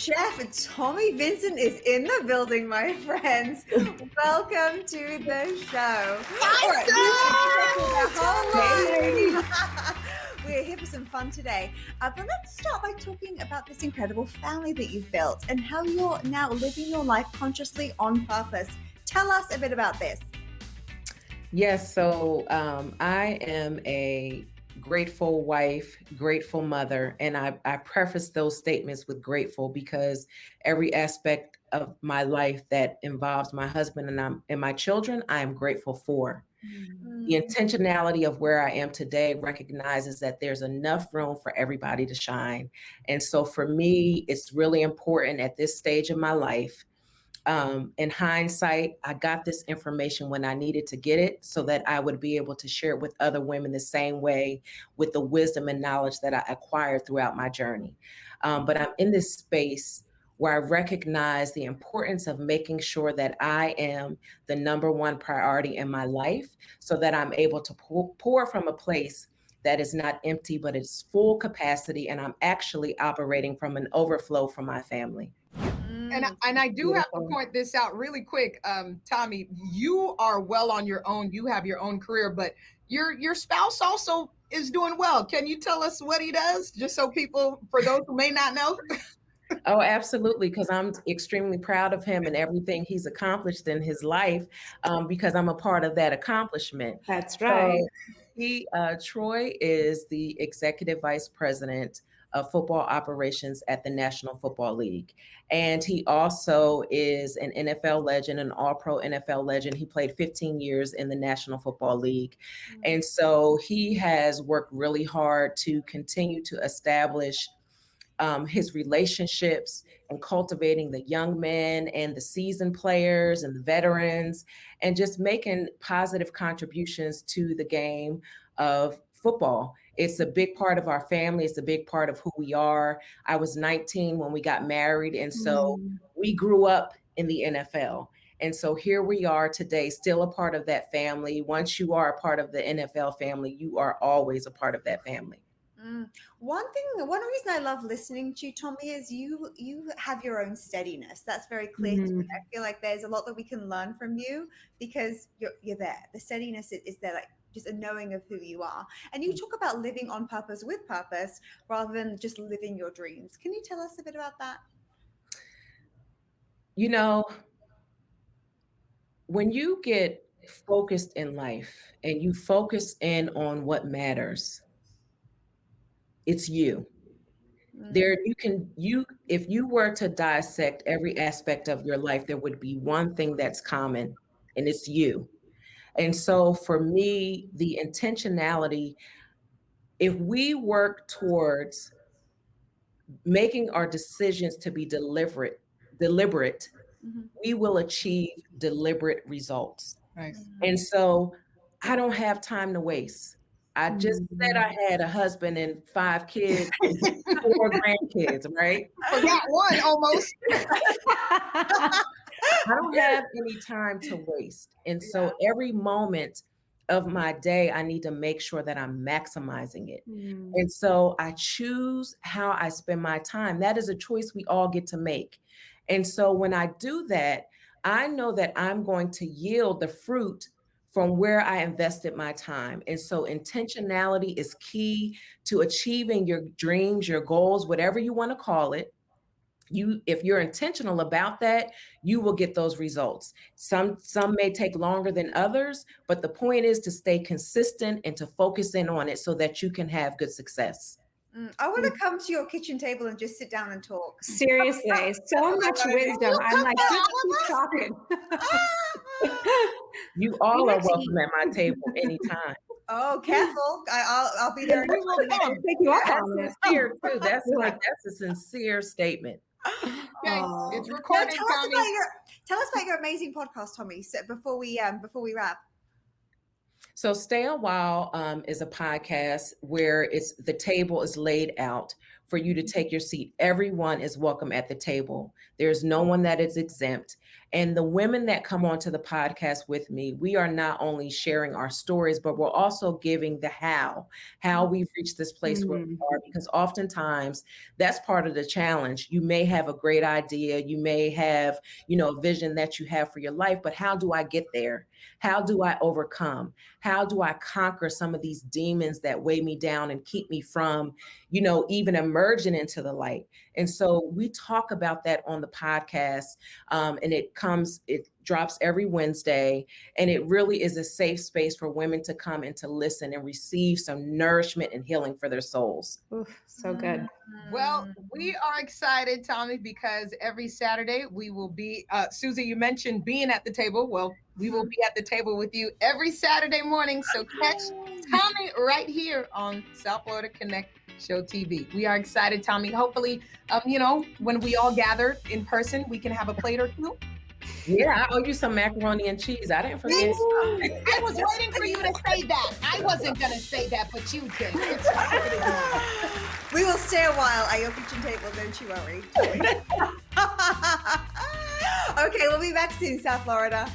Chef Tommi Vincent is in the building, my friends. Welcome to the show. All right, we're here for some fun today. But let's start by talking about this incredible family that you've built and how you're now living your life consciously on purpose. Tell us a bit about this. Yes, so I am a grateful wife, grateful mother, and I preface those statements with grateful because every aspect of my life that involves my husband and my children, I am grateful for. The intentionality of where I am today recognizes that there's enough room for everybody to shine. And so for me, it's really important at this stage of my life. In hindsight, I got this information when I needed to get it so that I would be able to share it with other women the same way with the wisdom and knowledge that I acquired throughout my journey. But I'm in this space where I recognize the importance of making sure that I am the number one priority in my life so that I'm able to pour from a place that is not empty, but it's full capacity. And I'm actually operating from an overflow from my family. And I do have to point this out really quick. Tommi, you are well on your own. You have your own career, but your spouse also is doing well. Can you tell us what he does? Just so people, for those who may not know. Oh, absolutely. Because I'm extremely proud of him and everything he's accomplished in his life because I'm a part of that accomplishment. That's right. So Troy is the executive vice president of football operations at the National Football League. And he also is an NFL legend, an all-pro NFL legend. He played 15 years in the National Football League. And so he has worked really hard to continue to establish his relationships and cultivating the young men and the seasoned players and the veterans and just making positive contributions to the game of football. It's a big part of our family. It's a big part of who we are. I was 19 when we got married. And so we grew up in the NFL. And so here we are today, still a part of that family. Once you are a part of the NFL family, you are always a part of that family. One reason I love listening to you, Tommi, is you have your own steadiness. That's very clear to me. I feel like there's a lot that we can learn from you because you're there. The steadiness is there, like just a knowing of who you are. And you talk about living on purpose with purpose rather than just living your dreams. Can you tell us a bit about that? You know, when you get focused in life and you focus in on what matters, it's you. If you were to dissect every aspect of your life, there would be one thing that's common, and it's you. And so for me, the intentionality, if we work towards making our decisions to be deliberate, we will achieve deliberate results. Nice. And so I don't have time to waste. I just said I had a husband and 5 kids, and 4 grandkids, right? Forgot one almost. I don't have any time to waste. And so every moment of my day, I need to make sure that I'm maximizing it. And so I choose how I spend my time. That is a choice we all get to make. And so when I do that, I know that I'm going to yield the fruit from where I invested my time. And so intentionality is key to achieving your dreams, your goals, whatever you want to call it. If you're intentional about that, you will get those results. Some may take longer than others, but the point is to stay consistent and to focus in on it so that you can have good success. I want to come to your kitchen table and just sit down and talk. Seriously, so much wisdom. I'm like, just keep talking. You all are welcome at my table anytime. Oh, careful! I'll be there. Take you up on That's sincere too. That's a sincere statement. Okay, it's recorded. Tell us about your amazing podcast, Tommi. So before we wrap. So Stay a While is a podcast where the table is laid out for you to take your seat. Everyone is welcome at the table. There's no one that is exempt. And the women that come onto the podcast with me, we are not only sharing our stories, but we're also giving the how we've reached this place where we are, because oftentimes that's part of the challenge. You may have a great idea, you may have, a vision that you have for your life, but how do I get there? How do I overcome? How do I conquer some of these demons that weigh me down and keep me from, even emerging into the light? And so we talk about that on the podcast, and it drops every Wednesday, and it really is a safe space for women to come and to listen and receive some nourishment and healing for their souls. Oof, so good. Well, we are excited, Tommi, because every Saturday we will be, Susie, you mentioned being at the table. Well, we will be at the table with you every Saturday morning. So catch Tommi right here on South Florida Connect Show TV. We are excited, Tommi. Hopefully, when we all gather in person, we can have a plate or two. Yeah, I owe you some macaroni and cheese. I didn't forget. I was waiting for you to say that. I wasn't going to say that, but you did. We will stay a while at your kitchen table, don't you worry. Okay, we'll be back soon, South Florida.